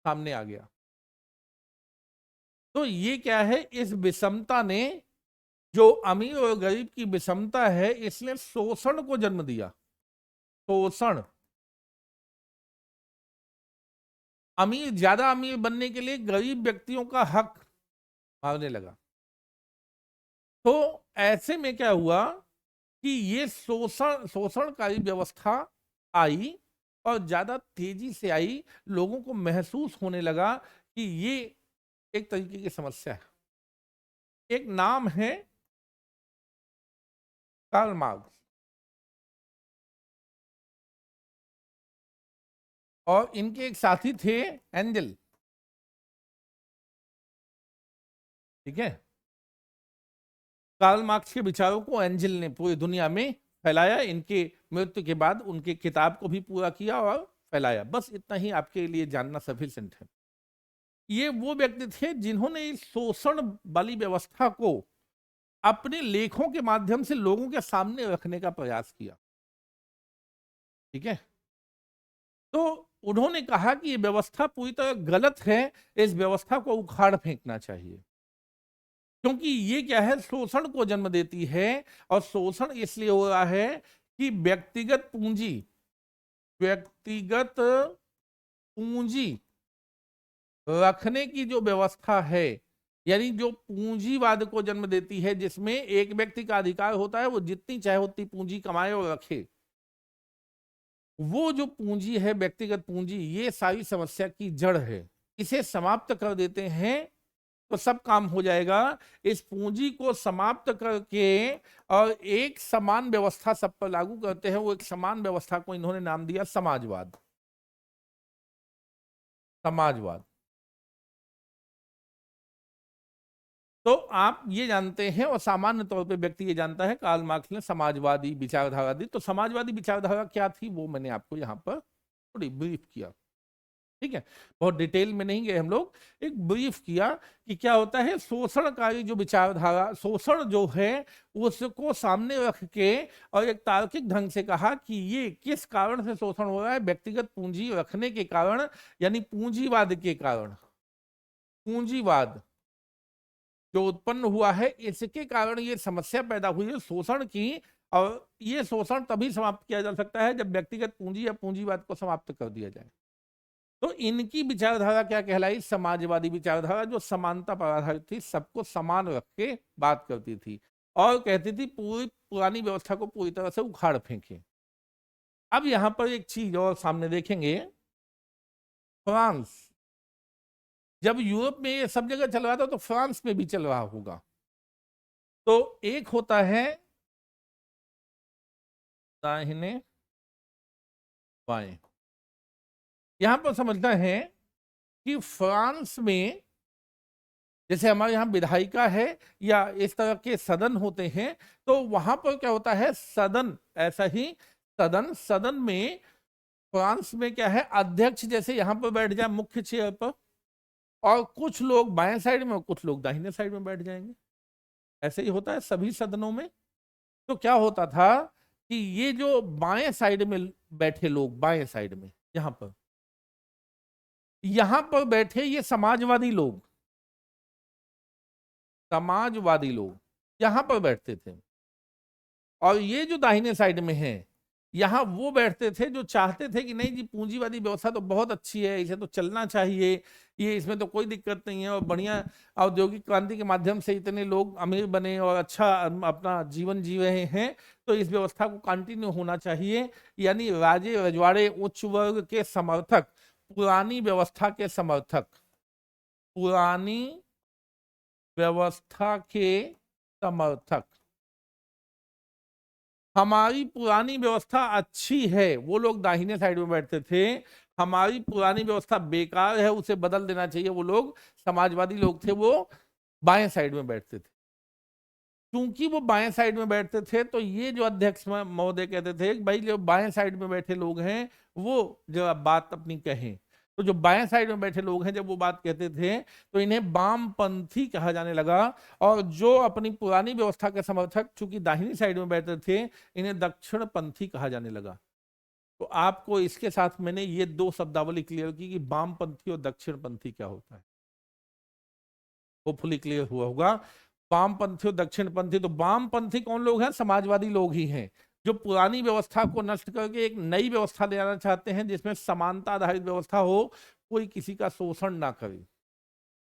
सामने आ गया। तो ये क्या है, इस विषमता ने, जो अमीर और गरीब की विषमता है, इसने शोषण को जन्म दिया। शोषण, अमीर ज्यादा अमीर बनने के लिए गरीब व्यक्तियों का हक मांगने लगा। तो ऐसे में क्या हुआ कि ये शोषणकारी व्यवस्था आई और ज्यादा तेजी से आई। लोगों को महसूस होने लगा कि ये एक तरीके की समस्या है। एक नाम है कार्ल मार्क्स, और इनके एक साथी थे एंजल। ठीक है, कार्ल मार्क्स के विचारों को एंजल ने पूरी दुनिया में फैलाया। इनके मृत्यु के बाद उनके किताब को भी पूरा किया और फैलाया। बस इतना ही आपके लिए जानना सफिशिएंट है। ये वो व्यक्ति थे जिन्होंने इस शोषण वाली व्यवस्था को अपने लेखों के माध्यम से लोगों के सामने रखने का प्रयास किया। ठीक है, तो उन्होंने कहा कि ये व्यवस्था पूरी तरह गलत है, इस व्यवस्था को उखाड़ फेंकना चाहिए, क्योंकि ये क्या है, शोषण को जन्म देती है। और शोषण इसलिए हो रहा है कि व्यक्तिगत पूंजी, व्यक्तिगत पूंजी रखने की जो व्यवस्था है, यानी जो पूंजीवाद को जन्म देती है, जिसमें एक व्यक्ति का अधिकार होता है वो जितनी चाहे उतनी पूंजी कमाए और रखे, वो जो पूंजी है, व्यक्तिगत पूंजी, ये सारी समस्या की जड़ है। इसे समाप्त कर देते हैं तो सब काम हो जाएगा। इस पूंजी को समाप्त करके और एक समान व्यवस्था सब पर लागू करते हैं। वो एक समान व्यवस्था को इन्होंने नाम दिया समाजवाद। समाजवाद। तो आप ये जानते हैं, और सामान्य तौर पे व्यक्ति ये जानता है, कार्ल मार्क्स ने समाजवादी विचारधारा दी। तो समाजवादी विचारधारा क्या थी वो मैंने आपको यहाँ पर थोड़ी ब्रीफ किया। ठीक है, बहुत डिटेल में नहीं गए हम लोग, एक ब्रीफ किया कि क्या होता है। शोषणकारी जो विचारधारा, शोषण जो है उसको सामने रख के और एक तार्किक ढंग से कहा कि ये किस कारण से शोषण हो रहा है, व्यक्तिगत पूंजी रखने के कारण, यानी पूंजीवाद के कारण। पूंजीवाद जो उत्पन्न हुआ है, इसके कारण ये समस्या पैदा हुई है शोषण की। और ये शोषण तभी समाप्त किया जा सकता है जब व्यक्तिगत पूंजी या पूंजीवाद को समाप्त कर दिया जाए। तो इनकी विचारधारा क्या कहलाई, समाजवादी विचारधारा, जो समानता पर आधारित थी, सबको समान रख के बात करती थी। और कहती थी पूरी पुरानी व्यवस्था को पूरी तरह से उखाड़ फेंके। अब यहां पर एक चीज और सामने देखेंगे, फ्रांस, जब यूरोप में ये सब जगह चल रहा था तो फ्रांस में भी चल रहा होगा। तो एक होता है दाहिने बाएं। यहां पर समझना है कि फ्रांस में जैसे हमारे यहाँ विधायिका है या इस तरह के सदन होते हैं, तो वहां पर क्या होता है, सदन, ऐसा ही सदन, सदन में फ्रांस में क्या है, अध्यक्ष जैसे यहां पर बैठ जाए मुख्य चेयर पर, और कुछ लोग बाएं साइड में और कुछ लोग दाहिने साइड में बैठ जाएंगे। ऐसे ही होता है सभी सदनों में। तो क्या होता था कि ये जो बाएं साइड में बैठे लोग, बाएं साइड में यहां पर बैठे ये समाजवादी लोग, समाजवादी लोग यहां पर बैठते थे, और ये जो दाहिने साइड में है यहां वो बैठते थे जो चाहते थे कि नहीं जी, पूंजीवादी व्यवस्था तो बहुत अच्छी है, इसे तो चलना चाहिए, ये इसमें तो कोई दिक्कत नहीं है, और बढ़िया औद्योगिक क्रांति के माध्यम से इतने लोग अमीर बने और अच्छा अपना जीवन जी रहे हैं, तो इस व्यवस्था को कंटिन्यू होना चाहिए। यानी राजे रजवाड़े उच्च वर्ग के समर्थक, पुरानी व्यवस्था के समर्थक, पुरानी व्यवस्था के समर्थक, हमारी पुरानी व्यवस्था अच्छी है, वो लोग दाहिने साइड में बैठते थे। हमारी पुरानी व्यवस्था बेकार है, उसे बदल देना चाहिए, वो लोग समाजवादी लोग थे, वो बाएं साइड में बैठते थे। क्योंकि वो बाएं साइड में बैठते थे तो ये जो अध्यक्ष महोदय कहते थे भाई जो बाएं साइड में बैठे लोग हैं वो जो बात अपनी कहें, तो जो बाएं साइड में बैठे लोग हैं जब वो बात कहते थे तो इन्हें वामपंथी कहा जाने लगा, और जो अपनी पुरानी व्यवस्था के समर्थक चूंकि दाहिनी साइड में बैठते थे इन्हें दक्षिणपंथी कहा जाने लगा। तो आपको इसके साथ मैंने ये दो शब्दावली क्लियर की कि वामपंथी और दक्षिणपंथी क्या होता है, होपफुली क्लियर हुआ होगा। वामपंथी और दक्षिणपंथी, तो वामपंथी कौन लोग हैं, समाजवादी लोग ही हैं, जो पुरानी व्यवस्था को नष्ट करके एक नई व्यवस्था ले आना चाहते हैं जिसमें समानता आधारित व्यवस्था हो, कोई किसी का शोषण ना करे।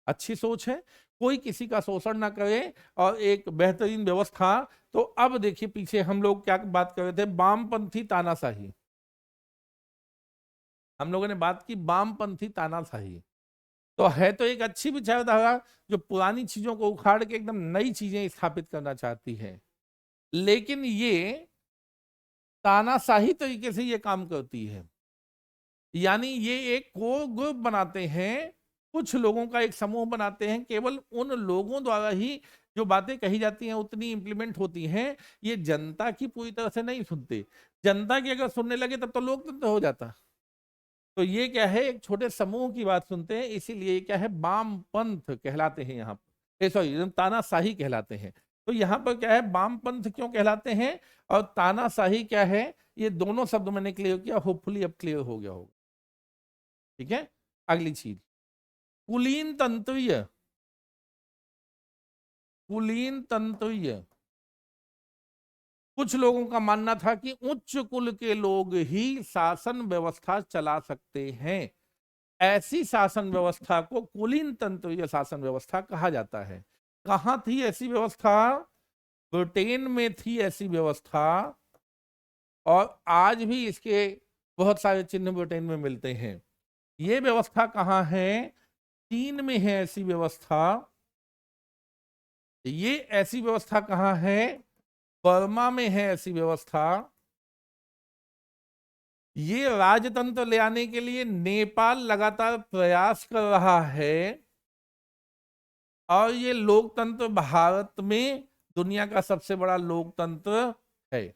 अच्छी सोच है, कोई किसी का शोषण ना करे और एक बेहतरीन व्यवस्था। तो अब देखिए पीछे हम लोग क्या बात कर रहे थे, वामपंथी तानाशाही, हम लोगों ने बात की वामपंथी तानाशाही। तो है तो एक अच्छी विचारधारा जो पुरानी चीजों को उखाड़ के एकदम नई चीजें स्थापित करना चाहती है, लेकिन ये तानाशाही तरीके से ये काम करती है। यानी ये एक कोर ग्रुप बनाते हैं, कुछ लोगों का एक समूह बनाते हैं, केवल उन लोगों द्वारा ही जो बातें कही जाती हैं उतनी इंप्लीमेंट होती हैं। ये जनता की पूरी तरह से नहीं सुनते, जनता की अगर सुनने लगे तब तो लोकतंत्र हो जाता। तो ये क्या है, एक छोटे समूह की बात सुनते हैं, इसीलिए क्या है, वामपंथ कहलाते हैं यहाँ पर, सॉरी तानाशाही कहलाते हैं। तो यहाँ पर क्या है, वामपंथ क्यों कहलाते हैं और तानाशाही क्या है, ये दोनों शब्द मैंने क्लियर किया, होपफुली अब क्लियर हो गया होगा। ठीक है, अगली चीज, कुलीन तंत्रीय, कुलीन तंत्रीय। कुछ लोगों का मानना था कि उच्च कुल के लोग ही शासन व्यवस्था चला सकते हैं, ऐसी शासन व्यवस्था को कुलीन तंत्र या शासन व्यवस्था कहा जाता है। कहां थी ऐसी व्यवस्था, ब्रिटेन में थी ऐसी व्यवस्था, और आज भी इसके बहुत सारे चिन्ह ब्रिटेन में मिलते हैं। ये व्यवस्था कहां है, चीन में है ऐसी व्यवस्था। ये ऐसी व्यवस्था कहां है, बर्मा में है ऐसी व्यवस्था। ये राजतंत्र ले आने के लिए नेपाल लगातार प्रयास कर रहा है, और ये लोकतंत्र भारत में दुनिया का सबसे बड़ा लोकतंत्र है।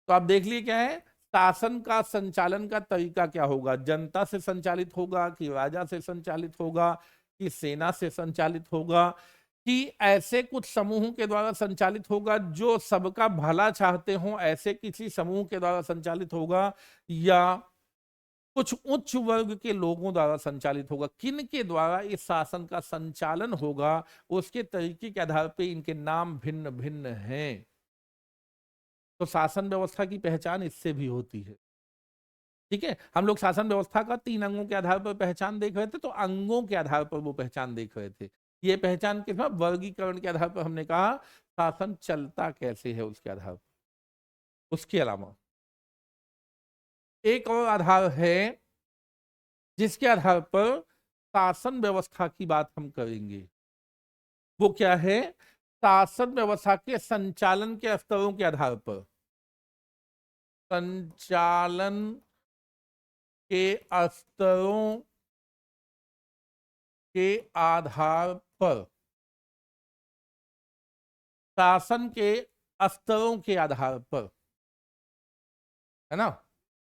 तो आप देख लिए क्या है, शासन का संचालन का तरीका क्या होगा, जनता से संचालित होगा कि राजा से संचालित होगा कि सेना से संचालित होगा, कि ऐसे कुछ समूहों के द्वारा संचालित होगा जो सबका भला चाहते हो, ऐसे किसी समूह के द्वारा संचालित होगा, या कुछ उच्च वर्ग के लोगों द्वारा संचालित होगा। किन के द्वारा इस शासन का संचालन होगा उसके तरीके के आधार पर इनके नाम भिन्न भिन्न हैं। तो शासन व्यवस्था की पहचान इससे भी होती है। ठीक है, हम लोग शासन व्यवस्था का 3 अंगों के आधार पर पहचान देख रहे थे, तो अंगों के आधार पर वो पहचान देख रहे थे। ये पहचान किस में, वर्गीकरण के आधार पर हमने कहा शासन चलता कैसे है उसके आधार पर। उसके अलावा एक और आधार है जिसके आधार पर शासन व्यवस्था की बात हम करेंगे। वो क्या है? शासन व्यवस्था के संचालन के स्तरों के आधार पर, संचालन के स्तरों के आधार पर, शासन के स्तरों के आधार पर, है ना।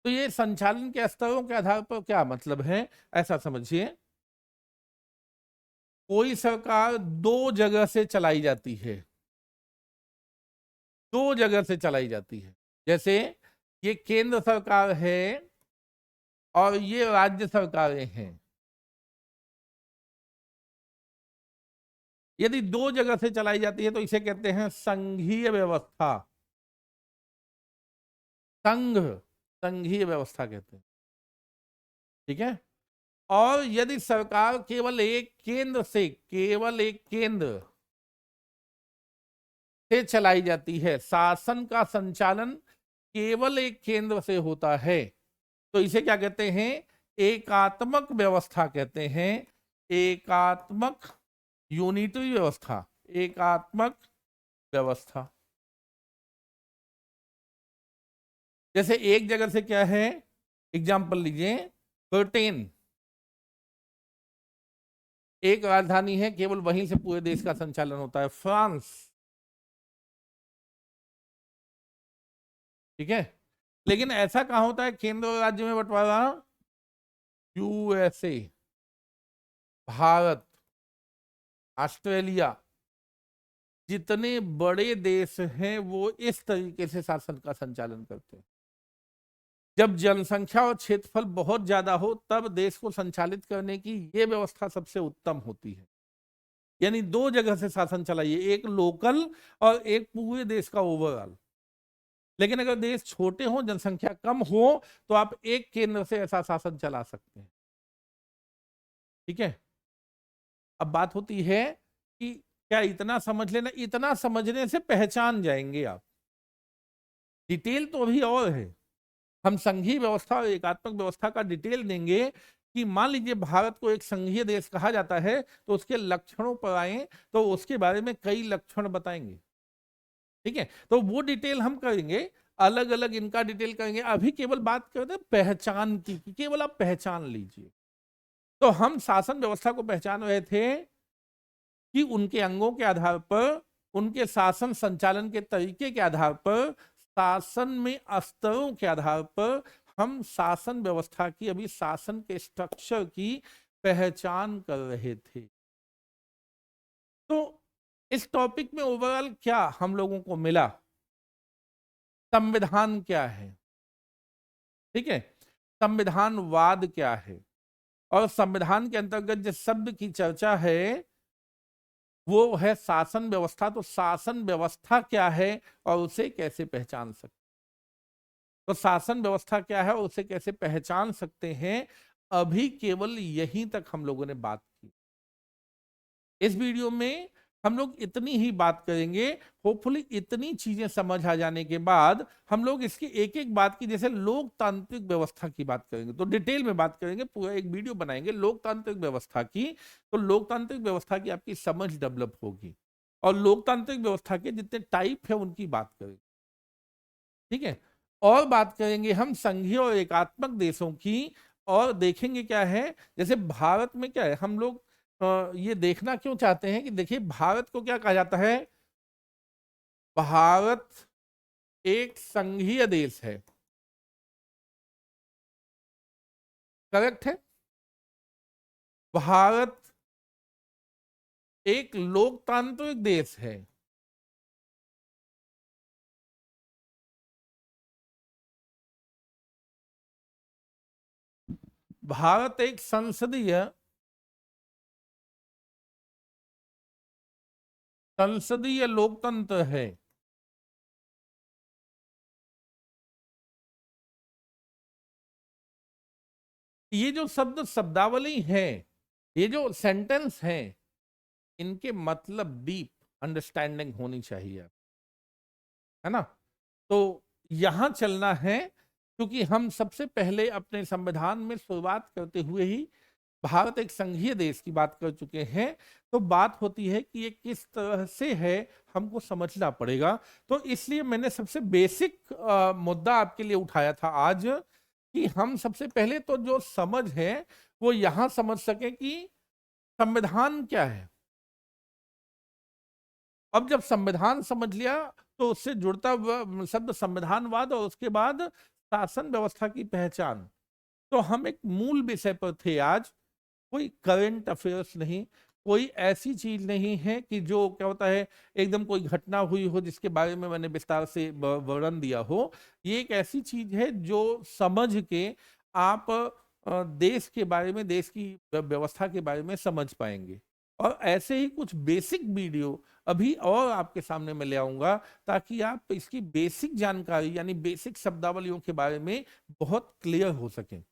तो ये संचालन के स्तरों के आधार पर क्या मतलब है, ऐसा समझिए, कोई सरकार दो जगह से चलाई जाती है, दो जगह से चलाई जाती है। जैसे ये केंद्र सरकार है और ये राज्य सरकारें हैं। यदि दो जगह से चलाई जाती है तो इसे कहते हैं संघीय व्यवस्था। संघ, संघीय व्यवस्था कहते हैं, ठीक है। और यदि सरकार केवल एक केंद्र से, केवल एक केंद्र से चलाई जाती है, शासन का संचालन केवल एक केंद्र से होता है, तो इसे क्या कहते हैं? एकात्मक व्यवस्था कहते हैं। एकात्मक, यूनिटरी व्यवस्था, एकात्मक व्यवस्था। जैसे एक जगह से क्या है, एग्जाम्पल लीजिए, ब्रिटेन एक राजधानी है, केवल वहीं से पूरे देश का संचालन होता है। फ्रांस, ठीक है। लेकिन ऐसा कहां होता है केंद्र और राज्य में बंटवारा? यूएसए, भारत, ऑस्ट्रेलिया, जितने बड़े देश हैं वो इस तरीके से शासन का संचालन करते हैं। जब जनसंख्या और क्षेत्रफल बहुत ज्यादा हो तब देश को संचालित करने की ये व्यवस्था सबसे उत्तम होती है। यानी दो जगह से शासन चलाइए, एक लोकल और एक पूरे देश का ओवरऑल। लेकिन अगर देश छोटे हो, जनसंख्या कम हो, तो आप एक केंद्र से ऐसा शासन चला सकते हैं, ठीक है। अब बात होती है कि क्या इतना समझ लेना, इतना समझने से पहचान जाएंगे आप, डिटेल तो अभी और है। हम संघीय व्यवस्था और एकात्मक व्यवस्था का डिटेल देंगे कि मान लीजिए भारत को एक संघीय देश कहा जाता है, तो उसके लक्षणों पर आए तो उसके बारे में कई लक्षण बताएंगे, ठीक है। तो वो डिटेल हम करेंगे, अलग अलग इनका डिटेल करेंगे। अभी केवल बात करते हैं पहचान की, केवल आप पहचान लीजिए। तो हम शासन व्यवस्था को पहचान रहे थे कि उनके अंगों के आधार पर, उनके शासन संचालन के तरीके के आधार पर, शासन में स्तरों के आधार पर हम शासन व्यवस्था की, अभी शासन के स्ट्रक्चर की पहचान कर रहे थे। तो इस टॉपिक में ओवरऑल क्या हम लोगों को मिला? संविधान क्या है, ठीक है, संविधानवाद क्या है, और संविधान के अंतर्गत जिस शब्द की चर्चा है वो है शासन व्यवस्था। तो शासन व्यवस्था क्या है और उसे कैसे पहचान सकते, तो शासन व्यवस्था क्या है और उसे कैसे पहचान सकते हैं, अभी केवल यहीं तक हम लोगों ने बात की। इस वीडियो में हम लोग इतनी ही बात करेंगे। होपफुली इतनी चीजें समझ आ जाने के बाद हम लोग इसकी एक एक बात की, जैसे लोकतांत्रिक व्यवस्था की बात करेंगे तो डिटेल में बात करेंगे, पूरा एक वीडियो बनाएंगे लोकतांत्रिक व्यवस्था की। तो लोकतांत्रिक व्यवस्था की आपकी समझ डेवलप होगी और लोकतांत्रिक व्यवस्था के जितने टाइप है उनकी बात करेंगे, ठीक है। और बात करेंगे हम संघीय और एकात्मक देशों की, और देखेंगे क्या है, जैसे भारत में क्या है, हम लोग ये देखना क्यों चाहते हैं कि देखिए भारत को क्या कहा जाता है, भारत एक संघीय देश है, करेक्ट है। भारत एक लोकतांत्रिक देश है, भारत एक संसदीय लोकतंत्र है। ये जो शब्दावली है, ये जो सेंटेंस है, इनके मतलब डीप अंडरस्टैंडिंग होनी चाहिए, है ना। तो यहां चलना है, क्योंकि हम सबसे पहले अपने संविधान में शुरुआत करते हुए ही भारत एक संघीय देश की बात कर चुके हैं। तो बात होती है कि ये किस तरह से है, हमको समझना पड़ेगा। तो इसलिए मैंने सबसे बेसिक मुद्दा आपके लिए उठाया था आज, कि हम सबसे पहले तो जो समझ है वो यहां समझ सके कि संविधान क्या है। अब जब संविधान समझ लिया तो उससे जुड़ता हुआ शब्द संविधानवाद और उसके बाद शासन व्यवस्था की पहचान। तो हम एक मूल विषय पर थे आज। कोई करंट अफेयर्स नहीं, कोई ऐसी चीज नहीं है कि जो क्या होता है एकदम कोई घटना हुई हो जिसके बारे में मैंने विस्तार से वर्णन दिया हो। ये एक ऐसी चीज है जो समझ के आप देश के बारे में, देश की व्यवस्था के बारे में समझ पाएंगे। और ऐसे ही कुछ बेसिक वीडियो अभी और आपके सामने मैं ले आऊंगा, ताकि आप इसकी बेसिक जानकारी यानी बेसिक शब्दावलियों के बारे में बहुत क्लियर हो सकें।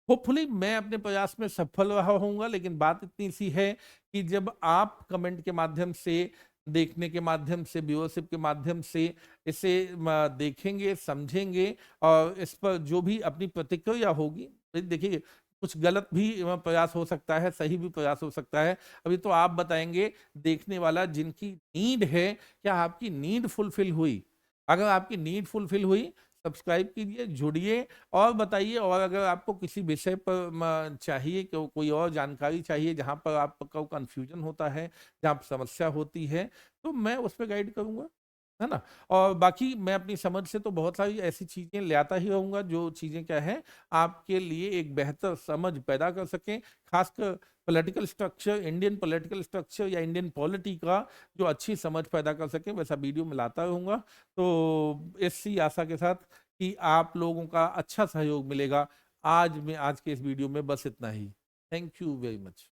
होपफुली मैं अपने प्रयास में सफल रहा होऊंगा, लेकिन बात इतनी सी है कि जब आप कमेंट के माध्यम से, देखने के माध्यम से, व्यूअरशिप के माध्यम से इसे देखेंगे, समझेंगे और इस पर जो भी अपनी प्रतिक्रिया होगी, देखिए कुछ गलत भी प्रयास हो सकता है, सही भी प्रयास हो सकता है। अभी तो आप बताएंगे देखने वाला, जिनकी नीड है, क्या आपकी नीड फुलफिल हुई। अगर आपकी नीड फुलफिल हुई, सब्सक्राइब कीजिए, जुड़िए और बताइए। और अगर आपको किसी विषय पर चाहिए कि कोई और जानकारी चाहिए जहां पर आपको कंफ्यूजन होता है, जहां पर समस्या होती है, तो मैं उस पर गाइड करूंगा, है ना। और बाकी मैं अपनी समझ से तो बहुत सारी ऐसी चीजें ले आता ही रहूंगा जो चीजें क्या है आपके लिए एक बेहतर समझ पैदा कर सकें। खासकर political structure, Indian political structure या इंडियन पॉलिटी का जो अच्छी समझ पैदा कर सकें, वैसा वीडियो में लाता रहूंगा। तो इसी आशा के साथ कि आप लोगों का अच्छा सहयोग मिलेगा। आज के इस वीडियो में बस इतना ही। Thank you very much.